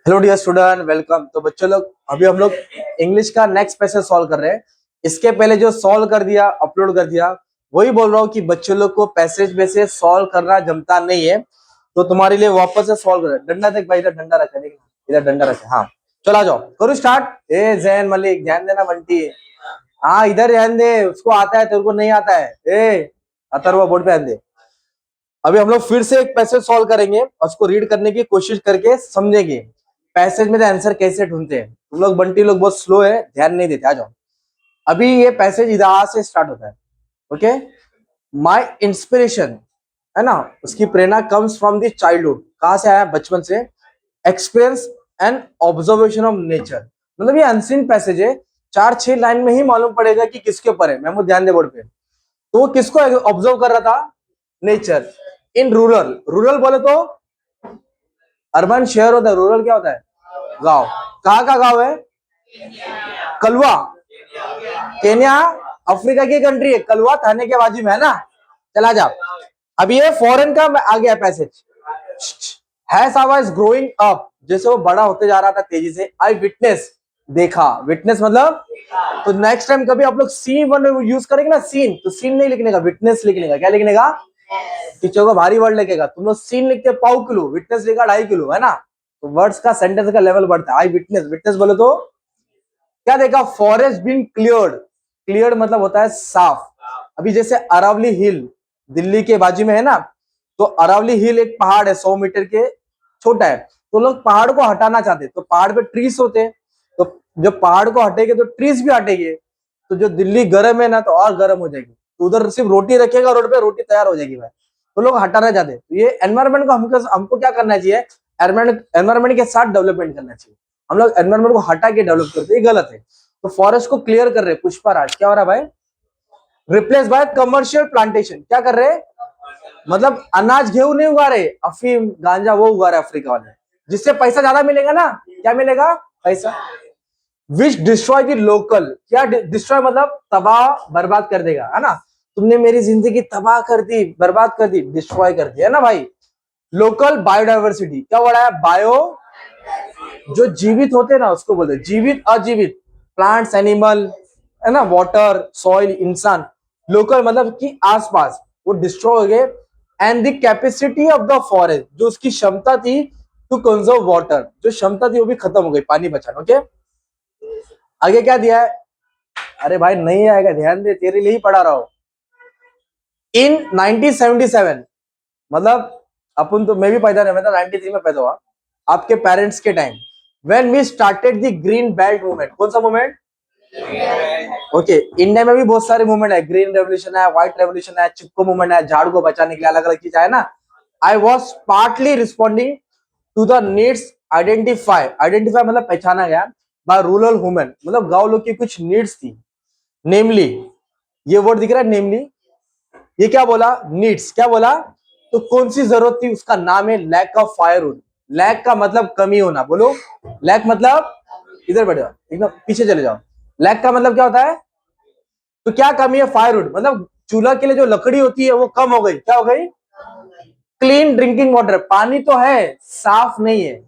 Hello dear student, welcome. तो बच्चों लोग, अभी हम लोग इंग्लिश का नेक्स्ट पैसेज सॉल्व कर रहे हैं। इसके पहले जो सॉल्व कर दिया, अपलोड कर दिया, वही बोल रहा हूँ कि बच्चों लोग को पैसेज में से सॉल्व करना जमता नहीं है, तो तुम्हारे लिए वापस से सॉल्व कर। डंडा देख भाई, इधर डंडा रखा है, देख इधर डंडा रखा। हाँ चलो आ जाओ, करो स्टार्ट। ए जैन मलिक, ध्यान देना बंटी। हाँ इधर ध्यान दे, उसको आता है, तेरे को नहीं आता है। ए अथर्व, बोर्ड पे ध्यान दे। अभी हम लोग फिर से एक पैसेज सॉल्व करेंगे और उसको रीड करने की कोशिश करके समझेंगे पैसेज में आंसर कैसे ढूंढते हैं। तुम लोग बंटी लोग बहुत स्लो है, ध्यान नहीं देते। आ जाओ। अभी ये पैसेज इधर से स्टार्ट होता है। ओके, माई इंस्पिरेशन, है ना, उसकी प्रेरणा कम्स फ्रॉम द चाइल्डहुड। कहां से आया? बचपन से। Experience and observation of nature, मतलब ये अनसीन पैसेज है। 4-6 लाइन में ही मालूम पड़ेगा कि किसके ऊपर है। मैं ध्यान दे बोर्ड पे। तो वो किसको ऑब्जर्व कर रहा था? Nature in rural. रूरल बोले तो अर्बन शहर होता है, रूरल क्या होता है? गांव। कहाँ का गांव है? कलवा, केन्या, अफ्रीका की कंट्री है। कलवा थाने के बाजू में है ना। चला जा। अब ये फॉरेन का आ गया passage. Has our growing up, जैसे वो बड़ा होते जा रहा था तेजी से। आई विटनेस, देखा। विटनेस मतलब, तो नेक्स्ट टाइम कभी आप लोग सी वन यूज करेंगे ना, सीन, तो सीन नहीं लिखने का, विटनेस लिखने का। क्या लिखने का? टीचर को भारी वर्ड लिखेगा। तुम लोग सीन लिखते 1.5 किलो, विटनेस लिखा 2.5 किलो, है ना। तो वर्ड्स का, सेंटेंस का लेवल बढ़ता है। आई विटनेस, विटनेस बोले तो क्या देखा? Forest been cleared. क्लियर्ड मतलब होता है साफ। अभी जैसे अरावली हिल दिल्ली के बाजू में है ना, तो अरावली हिल एक पहाड़ है, 100 मीटर के, छोटा है। तो लोग पहाड़ को हटाना चाहते, तो पहाड़ पे ट्रीज होते हैं, तो जब पहाड़ को हटेंगे तो ट्रीज भी हटेंगे। तो जो दिल्ली गर्म है ना, तो और गर्म हो जाएगी। तो उधर सिर्फ रोटी रखेगा रोड पे, रोटी तैयार हो जाएगी भाई। तो लोग हटाना चाहते। तो ये एनवायरमेंट को हमको क्या करना चाहिए? एनवायरमेंट के साथ डेवलपमेंट करना चाहिए। हम लोग एनवायरमेंट को हटा के डेवलप करते, ये गलत है। तो फॉरेस्ट को क्लियर कर रहे पुष्पराज। क्या हो रहा है भाई? Replace by commercial plantation. क्या कर रहे? मतलब अनाज गेहूं नहीं उगा रहे, अफीम गांजा वो उगा रहे अफ्रीका वाले, जिससे पैसा ज्यादा मिलेगा ना। क्या मिलेगा? पैसा। विच डिस्ट्रॉय द लोकल। क्या डिस्ट्रॉय मतलब? तबाह बर्बाद कर देगा, है ना। तुमने मेरी जिंदगी तबाह कर दी, बर्बाद कर दी, डिस्ट्रॉय कर दी, है ना भाई। Local biodiversity. क्या हो रहा है? बायो, जो जीवित होते हैं ना उसको बोलते हैं। जीवित अजीवित, प्लांट्स, एनिमल, है ना, वाटर, सॉइल, इंसान। लोकल मतलब कि आसपास, वो डिस्ट्रॉय हो गए। And the capacity of the forest, जो उसकी क्षमता थी टू कंजर्व वाटर, जो क्षमता थी वो भी खत्म हो गई, पानी बचाना। ओके, आगे क्या दिया है? अरे भाई नहीं आएगा, ध्यान दे, तेरे लिए ही पढ़ा रहा हूं। इन 1977, मतलब अपन तो, मैं भी पैदा नहीं, मैं तो 93 में पैदा हुआ, आपके पेरेंट्स के time. When we started the green belt movement. कौन सा मूवमेंट? ओके, इंडिया में भी बहुत सारे मूवमेंट है। ग्रीन रेवोल्यूशन है, व्हाइट रेवोल्यूशन है, चिपको मूवमेंट है, झाड़ को बचाने के लिए अलग अलग चीज है ना। I was partly responding to the needs identify. Identify मतलब पहचाना गया बाय रूरल वुमेन, मतलब गांव लोग की कुछ नीड्स थी। नेमली, ये वर्ड दिख रहा है नेमली, ये क्या बोला? नीड्स। क्या बोला? तो कौन सी जरूरत थी? उसका नाम है लैक ऑफ फायरवुड। लैक का मतलब कमी होना, बोलो। लैक मतलब, इधर बैठ जाओ, एकदम पीछे चले जाओ। लैक का मतलब क्या होता है? तो क्या कमी है? फायरवुड मतलब चूल्हा के लिए जो लकड़ी होती है वो कम हो गई। क्या हो गई? क्लीन ड्रिंकिंग वाटर, पानी तो है, साफ नहीं है।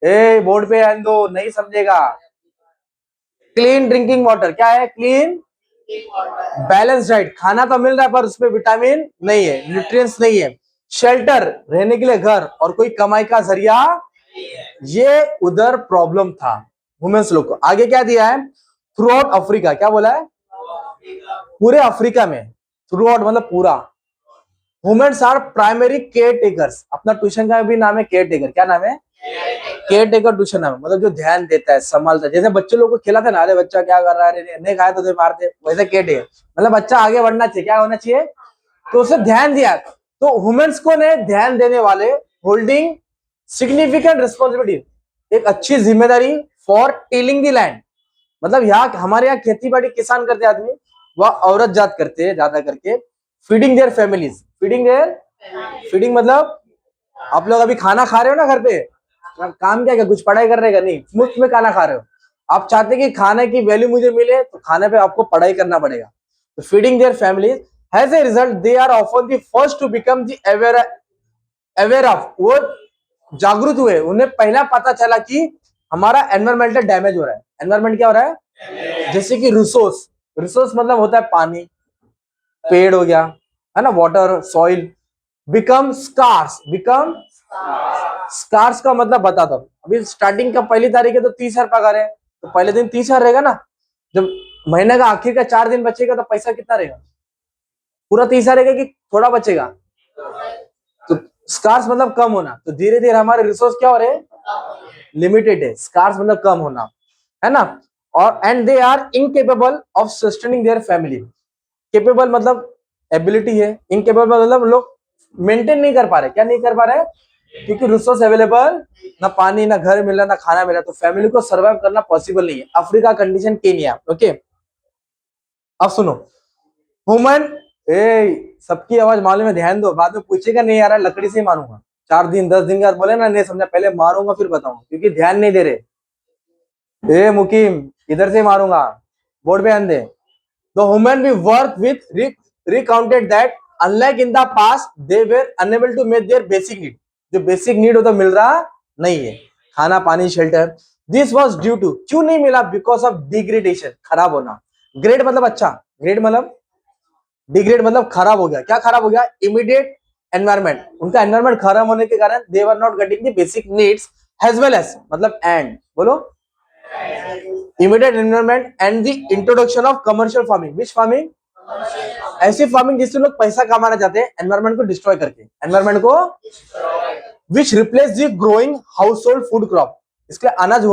ए बोर्ड पे आने दो, नहीं समझेगा। क्लीन ड्रिंकिंग वाटर क्या है? क्लीन बैलेंस डाइट, खाना तो मिल रहा है पर उसमें विटामिन नहीं है, न्यूट्रिएंट्स नहीं है। शेल्टर, रहने के लिए घर, और कोई कमाई का जरिया, ये उधर प्रॉब्लम था वुमेन्स लोग को। आगे क्या दिया है? Through out Africa. क्या बोला है? पूरे अफ्रीका में, थ्रू आउट मतलब पूरा। Women's are primary care takers. अपना ट्यूशन का भी नाम है केयर टेकर। क्या नाम है? केयर टेकर ट्यूशन नाम है, मतलब जो ध्यान देता है, संभालता है। जैसे बच्चे लोग को खिलाते हैं ना, अरे बच्चा क्या कर रहा है, नहीं खाया तो मारते, वैसे केयर टेकर मतलब बच्चा आगे बढ़ना चाहिए, क्या होना चाहिए, तो उसे ध्यान दिया। तो वुमेन्स को ने ध्यान देने वाले, होल्डिंग सिग्निफिकेंट रिस्पॉन्सिबिलिटी, एक अच्छी जिम्मेदारी फॉर टिलिंग द लैंड। मतलब यहाँ हमारे यहाँ खेती बाड़ी किसान करते आदमी, वह औरत जात करते हैं ज्यादा करके। Feeding their families, feeding their, feeding मतलब आप लोग अभी खाना खा रहे हो ना घर पे, काम क्या कुछ पढ़ाई कर रहे का नहीं, मुफ्त में खाना खा रहे हो। आप चाहते कि खाने की वैल्यू मुझे मिले, तो खाने पे आपको पढ़ाई करना पड़ेगा। तो feeding their family has a result, they are often the first to become the aware of, वो जागरूक हुए, उन्हें पहला पता चला कि हमारा एनवायरमेंटल डैमेज हो रहा है। एनवायरमेंट क्या हो रहा है? जैसे कि रिसोर्स, रिसोर्स मतलब होता है पानी, पेड़ हो गया, है ना, water, soil, become scarce. Become scarce का मतलब बता दो। अभी स्टार्टिंग का पहली तारीख है तो 30,000 पगार है, तो पहले दिन 30,000 रहेगा ना। जब महीने का आखिर का 4 दिन बचेगा तो पैसा कितना रहेगा? पूरा 30,000 रहेगा कि थोड़ा बचेगा? तो स्कार्स मतलब कम होना। तो धीरे धीरे हमारे रिसोर्स क्या हो रहे हैं? लिमिटेड है। स्कार्स मतलब कम होना, है ना। और and they are incapable of sustaining their family. Capable मतलब एबिलिटी है, इनकेपेबल मतलब लोग मेंटेन नहीं कर पा रहे। क्या नहीं कर पा रहे? क्योंकि रिसोर्स अवेलेबल, ना पानी, ना घर मिला, ना खाना मिला, तो फैमिली को सर्वाइव करना पॉसिबल नहीं है। Africa condition, Kenya. ओके, अब सुनो। ह्यूमन, ए सबकी आवाज मालूम है, ध्यान दो, बाद में पूछेगा नहीं आ रहा लकड़ी से ही मारूंगा। 4 दिन 10 दिन के बाद बोले ना नहीं समझा, पहले मारूंगा फिर बताऊंगा, क्योंकि ध्यान नहीं दे रहे। ए मुकीम, इधर से मारूंगा, बोर्ड पे ध्यान दे। The human we work with recounted that unlike in the past they were unable to meet their basic need। जो बेसिक नीड होता मिल रहा नहीं है, खाना, पानी, shelter. This was due to, क्यों नहीं मिला? बिकॉज ऑफ डिग्रेडेशन, खराब होना। ग्रेड मतलब अच्छा, ग्रेड मतलब, डिग्रेड मतलब खराब हो गया। क्या खराब हो गया? Immediate environment. उनका एनवायरमेंट खराब होने के कारण they were not getting the basic needs as well as, मतलब एंड, बोलो, immediate environment and the introduction of commercial farming. Which farming? ऐसी फार्मिंग जिससे लोग पैसा कमाना चाहते हैं एनवायरमेंट को डिस्ट्रॉय करके, एनवायरमेंट को, which replace the growing household food crop. इसके अनाज,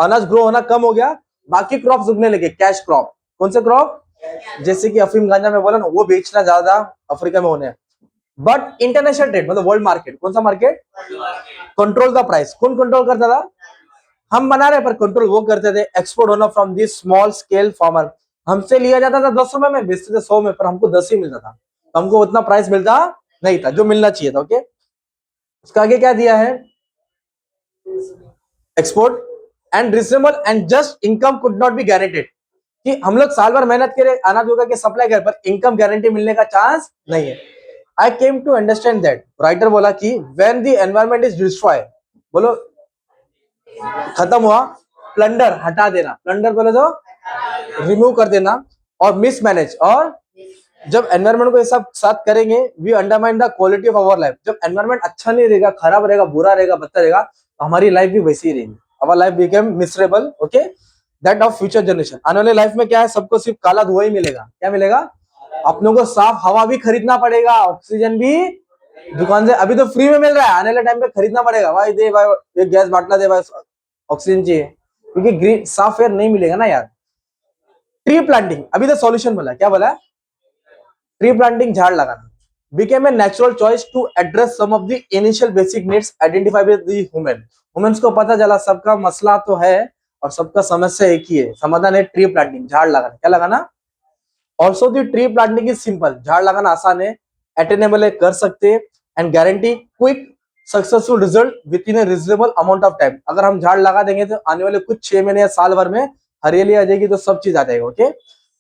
अनाज ग्रो होना कम हो गया, बाकी क्रॉप उगने लगे, कैश क्रॉप। कौन से क्रॉप? जैसे कि अफीम गांजा में बोला ना, वो बेचना ज्यादा अफ्रीका में होने। बट इंटरनेशनल ट्रेड मतलब वर्ल्ड मार्केट, कौन सा मार्केट? Control the price. कौन कंट्रोल करता था? हम बना रहे, पर कंट्रोल वो करते थे। एक्सपोर्ट होना from the small scale farmer. हमसे लिया जाता था 10 रुपए में, बेचते थे 100 में, पर हमको 10 ही मिलता था। हमको उतना प्राइस मिलता नहीं था जो मिलना चाहिए था। ओके, उसका आगे क्या दिया है? Export and reasonable and just income could not be guaranteed. कि हम लोग साल भर मेहनत करें, अनाज होगा कि सप्लाई कर, पर इनकम गारंटी मिलने का चांस नहीं है। I came to understand that, writer बोला कि when the environment is destroy, बोलो, खत्म हुआ, प्लंडर हटा देना, प्लंडर बोले तो रिमूव कर देना, और मिसमैनेज, और जब एनवायरमेंट को ये सब साथ करेंगे, we undermine the quality of our life. जब एनवायरमेंट अच्छा नहीं रहेगा, खराब रहेगा, बुरा रहेगा, बदतर रहेगा, तो हमारी लाइफ भी वैसी ही रहेगी। Our life become miserable, okay, that of future generation. आने वाले लाइफ में क्या है? सबको सिर्फ काला धुआं ही मिलेगा। क्या मिलेगा? अपनों को साफ हवा भी खरीदना पड़ेगा, ऑक्सीजन भी दुकान से, अभी तो फ्री में मिल रहा है, आने वाले टाइम पे खरीदना पड़ेगा। भाई दे भाई, एक गैस बाटला दे भाई, ऑक्सीजन चाहिए, क्योंकि ग्रीन साफ एयर नहीं मिलेगा ना यार। ट्री प्लांटिंग, अभी तो सॉल्यूशन बोला, क्या बोला? ट्री प्लांटिंग, झाड़ लगाना, became a natural choice to address some of the initial basic needs identified with the human। Humans को पता चला सबका मसला तो है और सबका समस्या एक ही है, समाधान है ट्री प्लांटिंग, झाड़ लगाना। क्या लगाना? Also the tree planting is simple, झाड़ लगाना आसान है, अटेनेबल है, कर सकते हैं, and guarantee quick successful result with in A reasonable amount of time. अगर हम झाड़ लगा देंगे तो आने वाले कुछ 6 महीने या साल भर में हरियाली आ जाएगी, तो सब चीज आ जाएगा। ओके,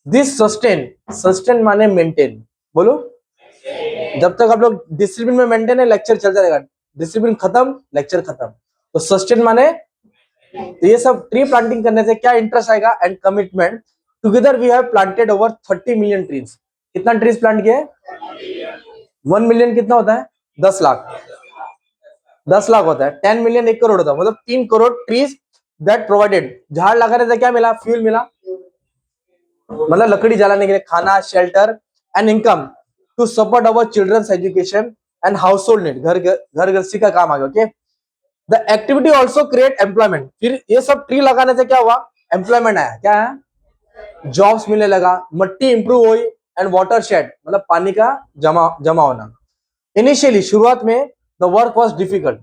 दिस सस्टेन, सस्टेन माने मेंटेन, बोलो, जब तक आप लोग डिसिप्लिन में मेंटेन है, लेक्चर चलता रहेगा, डिसिप्लिन खत्म, लेक्चर खत्म। तो सस्टेन माने, तो ये सब ट्री प्लांटिंग करने से क्या इंटरेस्ट आएगा? And commitment. Together we have planted over 30 million trees. कितना ट्रीज प्लांट किया है? 1 मिलियन कितना होता है? 10 लाख। 10 लाख होता है, 10 मिलियन 1 करोड़ होता है, मतलब 3 करोड़ ट्रीज दैट प्रोवाइडेड। झाड़ लगाने से क्या मिला? फ्यूल मिला, मतलब लकड़ी जलाने के लिए, खाना, shelter and income to support our children's education and household need. घर गृहस्थी का काम आ गया। Okay, the activity also create employment. फिर ये सब ट्री लगाने से क्या हुआ? एम्प्लॉयमेंट आया। क्या है? जॉब्स मिलने लगा, मट्टी इंप्रूव हुई, एंड वाटर शेड मतलब पानी का जमा होना। इनिशियली, शुरुआत में, the work was difficult.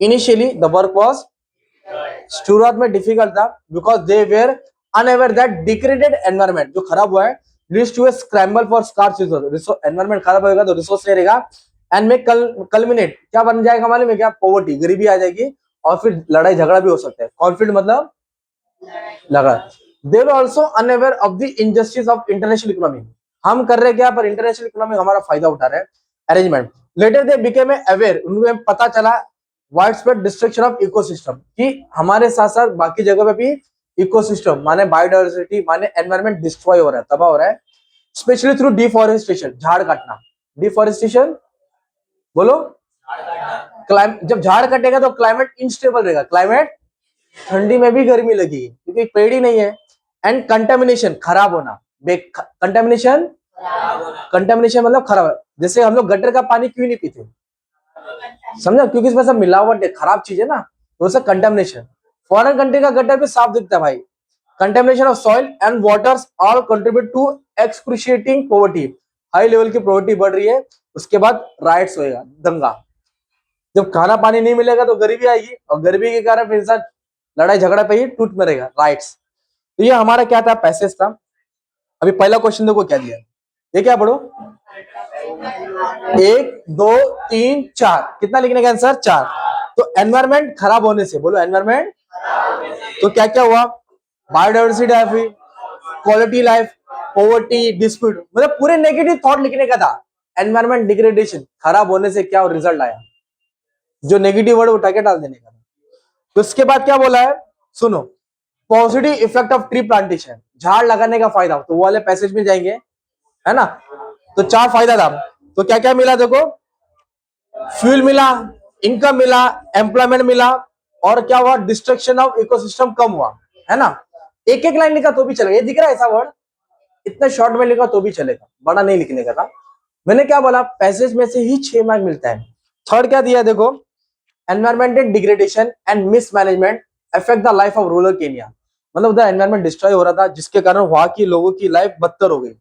Initially the work was, शुरुआत में डिफिकल्ट था, because they were unaware that degraded environment, जो खराब हुआ है, leads to a scramble for scarce resource. Environment खराब होगा तो रिसोर्स नहीं रहेगा, एंड में कल्मिनेट क्या बन जाएगा मालूम है क्या? पॉवर्टी, गरीबी आ जाएगी, और फिर लड़ाई झगड़ा भी हो सकता है। कॉन्फ्लिक्ट मतलब लगा। They were also unaware of the injustice of international economy. हम कर रहे क्या? पर इंटरनेशनल इकोनॉमी हमारा फायदा उठा रहे हैं। Arrangement, later they became aware, उनको पता चला widespread destruction of ecosystem, कि हमारे साथ साथ बाकी जगह पे भी इकोसिस्टम माने बायोडाइवर्सिटी माने एनवायरमेंट डिस्ट्रॉय हो रहा है, तबाह हो रहा है, स्पेशली थ्रू डिफॉरेस्टेशन, झाड़ काटना। डिफॉरेस्टेशन बोलो, क्लाइमेट, जब झाड़ कटेगा तो क्लाइमेट इनस्टेबल रहेगा, क्लाइमेट ठंडी में भी गर्मी लगेगी क्योंकि पेड़ ही नहीं है। एंड कंटेमिनेशन, खराब होना, कंटेमिनेशन, कंटेमिनेशन मतलब खराब, जैसे हम लोग गटर का पानी क्यों नहीं पीते, समझा, क्योंकि इसमें सब मिलावट है, खराब चीज है ना, तो उससे कंटेमिनेशन। फॉरेन कंट्री का गटर भी साफ दिखता है भाई। Contamination of soil and waters all contribute to excruciating poverty, high level की पॉवर्टी बढ़ रही है। उसके बाद राइट्स होएगा, दंगा, जब खाना पानी नहीं मिलेगा तो गरीबी आएगी, और गरीबी के कारण इंसान लड़ाई झगड़ा पे ही टूट मरेगा, राइट्स। तो ये हमारा क्या था, पैसेज था। अभी पहला क्वेश्चन देखो क्या दिया, ये क्या पढ़ो, 1 2 3 4, कितना लिखने का आंसर, 4। तो एनवायरमेंट खराब होने से, बोलो एनवायरमेंट, तो क्या क्या हुआ, बायोडाइवर्सिटी हुई, क्वालिटी लाइफ, पॉवर्टी, डिस्प्यूट, मतलब पूरे नेगेटिव थॉट लिखने का था। एनवायरमेंट डिग्रेडेशन, खराब होने से क्या रिजल्ट आया, जो नेगेटिव वर्ड उठा के डाल देने का। तो उसके बाद क्या बोला है, सुनो, positive effect of tree plantation, झाड़ लगाने का फायदा, तो वो वाले पैसेज में जाएंगे, है ना। तो 4 फायदा था, तो क्या क्या मिला देखो, फ्यूल मिला, इनकम मिला, एम्प्लॉयमेंट मिला, और क्या हुआ, डिस्ट्रक्शन ऑफ इकोसिस्टम कम हुआ, है ना। एक एक लाइन लिखा तो भी चलेगा, ये दिख रहा है ऐसा वर्ड, इतने शॉर्ट में लिखा तो भी चलेगा, बड़ा नहीं लिखने का था। मैंने क्या बोला, पैसेज में से ही 6 मार्क मिलता है। थर्ड क्या दिया देखो, environmental degradation and mismanagement affect the life of rural Kenya, मतलब उधर एनवायरमेंट डिस्ट्रॉय हो रहा था जिसके कारण वहां की लोगों की लाइफ बदतर हो गई।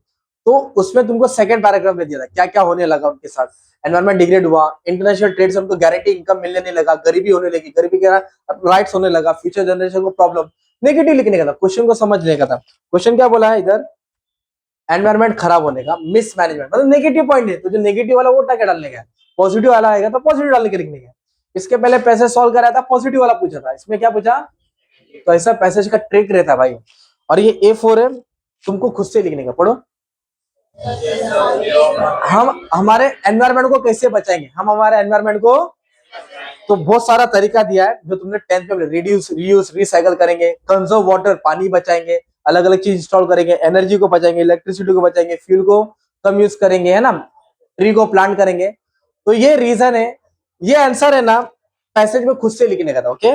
तो उसमें तुमको सेकंड पैराग्राफ में दिया था क्या क्या होने लगा उनके साथ, एनवायरमेंट डिग्रेड हुआ, इंटरनेशनल ट्रेड से उनको गारंटी इनकम मिलने नहीं लगा, गरीबी होने लगी, गरीबी के राइट्स होने लगा, फ्यूचर जनरेशन को प्रॉब्लम। नेगेटिव लिखने का था, क्वेश्चन को समझने का था। क्वेश्चन क्या बोला है इधर, एनवायरमेंट खराब होने का, मिसमैनेजमेंट, मतलब नेगेटिव पॉइंट है, तो जो नेगेटिव वाला वो उठा के डालने का, पॉजिटिव वाला आएगा तो पॉजिटिव डालने के लिखने का। इसके पहले पैसेज सॉल्व कराया था, पॉजिटिव वाला पूछा था, इसमें क्या पूछा, तो ऐसा पैसेज का ट्रिक रहता है भाई। और ये A4 है, तुमको खुद से लिखने का, पढ़ो। हम हमारे एनवायरमेंट को कैसे बचाएंगे, हम हमारे एनवायरमेंट को, तो बहुत सारा तरीका दिया है जो तुमने 10th में, रिड्यूस, रीयूज, रिसाइकल करेंगे, कंजर्व वाटर, पानी बचाएंगे, अलग अलग चीज इंस्टॉल करेंगे, एनर्जी को बचाएंगे, इलेक्ट्रिसिटी को बचाएंगे, फ्यूल को कम यूज करेंगे, है ना, ट्री को प्लांट करेंगे। तो ये रीजन है, ये आंसर है ना, पैसेज में खुद से लिखने का था, ओके।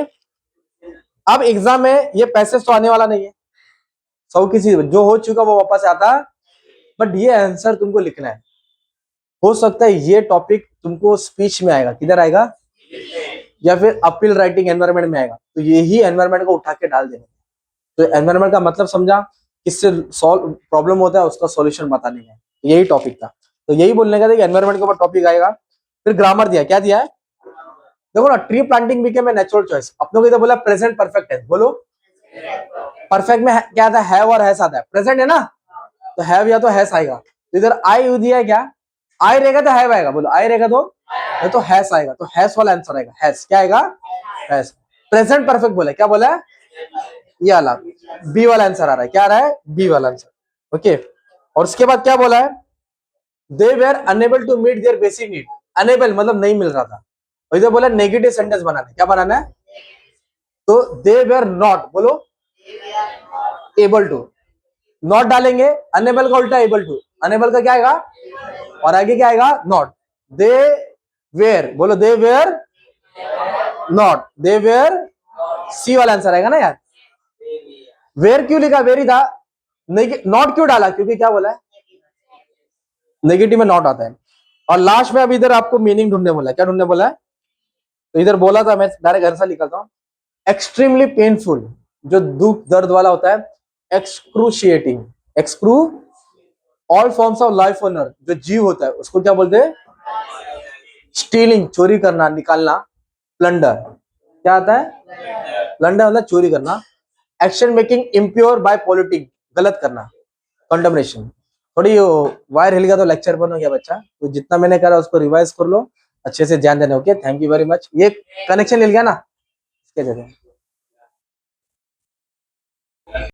अब एग्जाम में ये पैसेज तो आने वाला नहीं है, सब किसी जो हो चुका वो वापस आता, बट ये आंसर तुमको लिखना है। हो सकता है ये टॉपिक तुमको स्पीच में आएगा, किधर आएगा, या फिर अपील राइटिंग एनवायरमेंट में आएगा, तो यही एनवायरमेंट को उठा के डाल देंगे। तो एनवायरमेंट का मतलब समझा, किससे सॉल्व प्रॉब्लम होता है उसका सॉल्यूशन बताने में, यही टॉपिक था। तो यही बोलने का था कि एनवायरमेंट के ऊपर टॉपिक आएगा। फिर ग्रामर दिया, क्या दिया है देखो ना, tree planting became a natural choice, अपनों को इधर बोला प्रेजेंट परफेक्ट है, बोलो परफेक्ट में क्या आता है, हैव और हैज आता है, प्रेजेंट है ना, तो हैव या तो हैज आएगा। तो इधर आई यू दिया है, क्या आई रहेगा तो हैव आएगा, बोलो आई रहेगा तो हैज आएगा, तो हैज वाला आंसर आएगा, हैज क्या आएगा, हैज। प्रेजेंट परफेक्ट बोला, क्या बोला है, ये वाला बी वाला आंसर आ रहा है, क्या आ रहा है, बी वाला आंसर, ओके। और उसके बाद क्या बोला है, they were unable to meet their basic need, unable मतलब नहीं मिल रहा था, और इधर बोला नेगेटिव सेंटेंस बनाना है, क्या बनाना है, तो दे वेर नॉट, बोलो एबल टू, नॉट डालेंगे, अनेबल का उल्टा एबल टू, अनेबल का क्या आएगा, और आगे क्या आएगा, नॉट, दे वेर, बोलो they were not, they were, C वाला आंसर आएगा ना यार। वेर क्यों लिखा, वेरी था, नॉट क्यों डाला, क्योंकि क्या बोला है, नेगेटिव में नॉट आता है। और लास्ट में अब इधर आपको मीनिंग ढूंढने बोला है, क्या ढूंढने बोला है, तो इधर बोला था, मैं डायरेक्ट आंसर निकलता हूं, एक्सट्रीमली पेनफुल, जो दुख दर्द वाला होता है, एक्सक्रूशिएटिंग, एक्सक्रू all forms of life honour, जो जीव होता है उसको क्या बोलते हैं, स्टीलिंग, चोरी करना, निकालना, प्लंडर, क्या आता है, प्लंडर मतलब चोरी करना, action making impure by polluting, गलत करना, कंडमनेशन। थोड़ी वायर हिल गया तो लेक्चर बन हो गया बच्चा, तो जितना मैंने करा उसको रिवाइज कर लो, अच्छे से ध्यान देना, okay, thank you very much. ये कनेक्शन हिल गया ना, इसके जगह